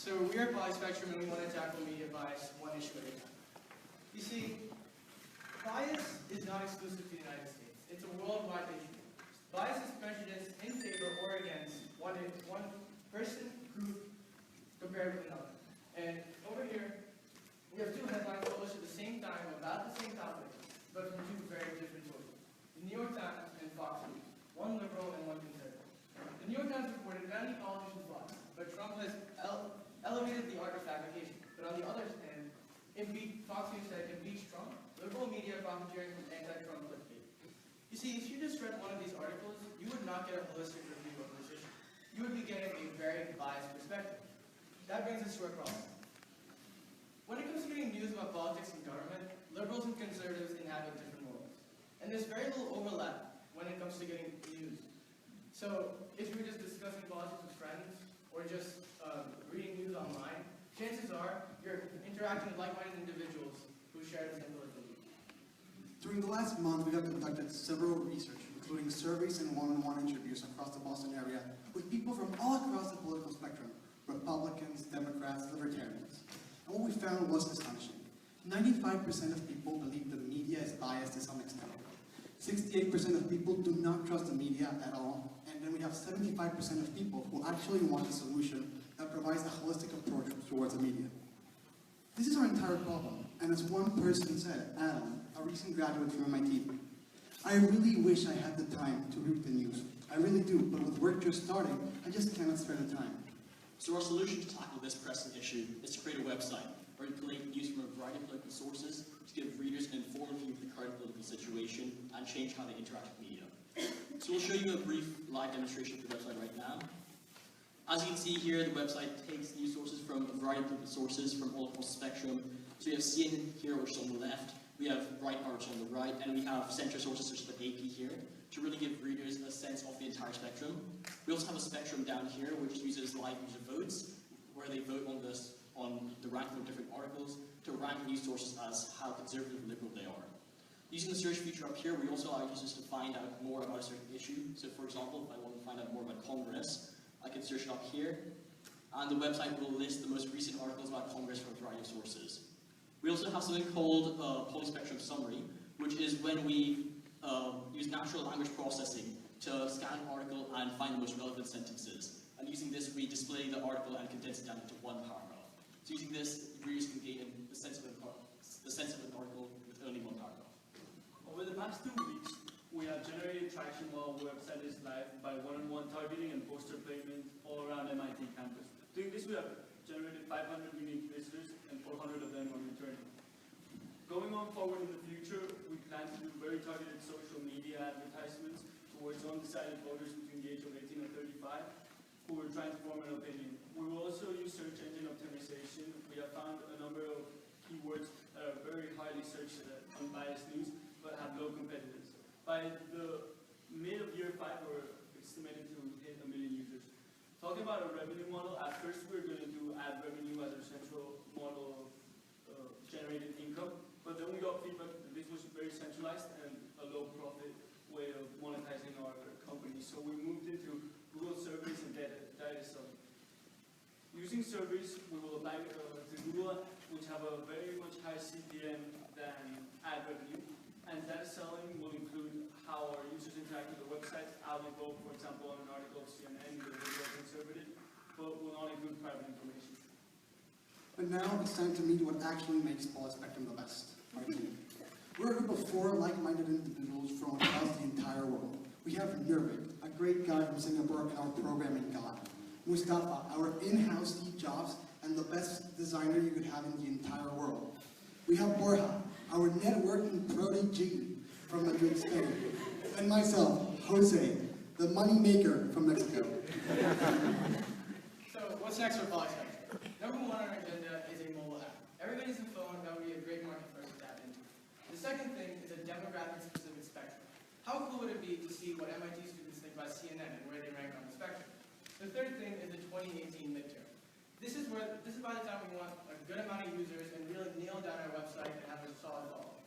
So we are Polispectrum and we want to tackle media bias one issue at a time. You see, bias is not exclusive to the United States. It's a worldwide issue. Bias is prejudice in favor or against one person, group, compared with another. And over here, we have two headlines published at the same time about the same topic, but from two very different sources. The New York Times and Fox News, one liberal and one conservative. The New York Times reported many politicians lied, but Trump has elevated the art of fabrication. But on the other hand, Fox News said impeach Trump, liberal media profiteering from anti-Trump clickbait. You see, if you just read one of these articles, you would not get a holistic review of this issue. You would be getting a very biased perspective. That brings us to our problem. When it comes to getting news about politics and government, liberals and conservatives inhabit different worlds. And there's very little overlap when it comes to getting news. So, if you were just discussing politics with friends, or just reading news online, chances are you're interacting with like-minded individuals who share the same political views. During the last month, we have conducted several research, including surveys and one-on-one interviews across the Boston area with people from all across the political spectrum, Republicans, Democrats, Libertarians. And what we found was astonishing. 95% of people believe the media is biased to some extent. 68% of people do not trust the media at all. And then we have 75% of people who actually want a solution that provides a holistic approach towards the media. This is our entire problem. And as one person said, Adam, a recent graduate from MIT, I really wish I had the time to read the news. I really do, but with work just starting, I just cannot spare the time. So our solution to tackle this pressing issue is to create a website where we collate news from a variety of political sources to give readers an informed view of the current political situation and change how they interact with media. So we'll show you a brief live demonstration of the website right now. As you can see here, the website takes news sources from a variety of political sources from all across the spectrum. So we have CNN here, which is on the left, we have Breitbart on the right, and we have center sources such as the AP here, to really give readers a sense of the entire spectrum. We also have a spectrum down here, which uses live user votes, where they vote on the ranking of different articles to rank news sources as how conservative and liberal they are. Using the search feature up here, we also allow users to find out more about a certain issue. So for example, if I want to find out more about Congress, I can search it up here, and the website will list the most recent articles about Congress from a variety of sources. We also have something called Polispectrum summary, which is when we use natural language processing to scan an article and find the most relevant sentences. And using this, we display the article and condense it down into one paragraph. So using this, readers can gain the sense of an article with only one paragraph. Over the past 2 weeks, we have generated traction while our website is live by one-on-one targeting and poster placement all around MIT campus. Doing this, we have generated 500 unique visitors and 400 of them are returning. Going on forward in the future, we plan to do very targeted social media advertisements towards undecided voters between the age of 18 and 35 who are trying to form an opinion. We will also use search engine optimization. We have found a number of keywords that are very highly searched on biased news but have low competitors. By the mid of year 5, we're estimating to hit 1 million users. Talking about a revenue model, at first we were going to do ad revenue as our central model of generated income, but then we got feedback that this was very centralized and a low profit way of monetizing our company. So we moved into Google surveys and data selling. Using surveys, we will apply to Google, which have a very much higher CPM than ad revenue. And data selling will include how our users interact with the website, how they vote, for example, on an article of CNN, the liberal conservative, but will not include private information. But now it's time to meet what actually makes Polispectrum the best, our team. We're a group of 4 like-minded individuals from across the entire world. We have Nirvik, a great guy from Singapore and our programming god. Mustafa, our in-house Steve Jobs and the best designer you could have in the entire world. We have Borja, our networking protege from Madrid, Spain. And myself, Jose, the money maker from Mexico. So, what's next for Polispectrum? Number 1 on our agenda is a mobile app. Everybody needs a phone, that would be a great market for us to tap into. The second thing is a demographic-specific spectrum. How cool would it be to see what MIT students think about CNN and where they rank on the spectrum? The third thing is the 2018 midterm. This is by the time we want a good amount of users and really nail down our website and have a solid following.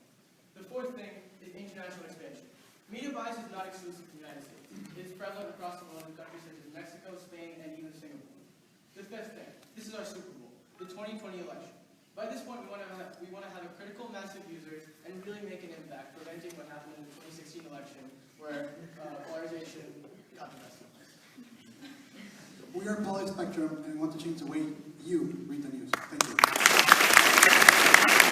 The fourth thing is international expansion. Media bias is not exclusive to the United States. It is prevalent across the world in countries such as Mexico, Spain, and even Singapore. The fifth thing, this is our Super Bowl. 2020 election. By this point, we want to have a critical mass of users and really make an impact, preventing what happened in the 2016 election, where polarization got the best of us. We are Polispectrum, and we want to change the way you read the news. Thank you.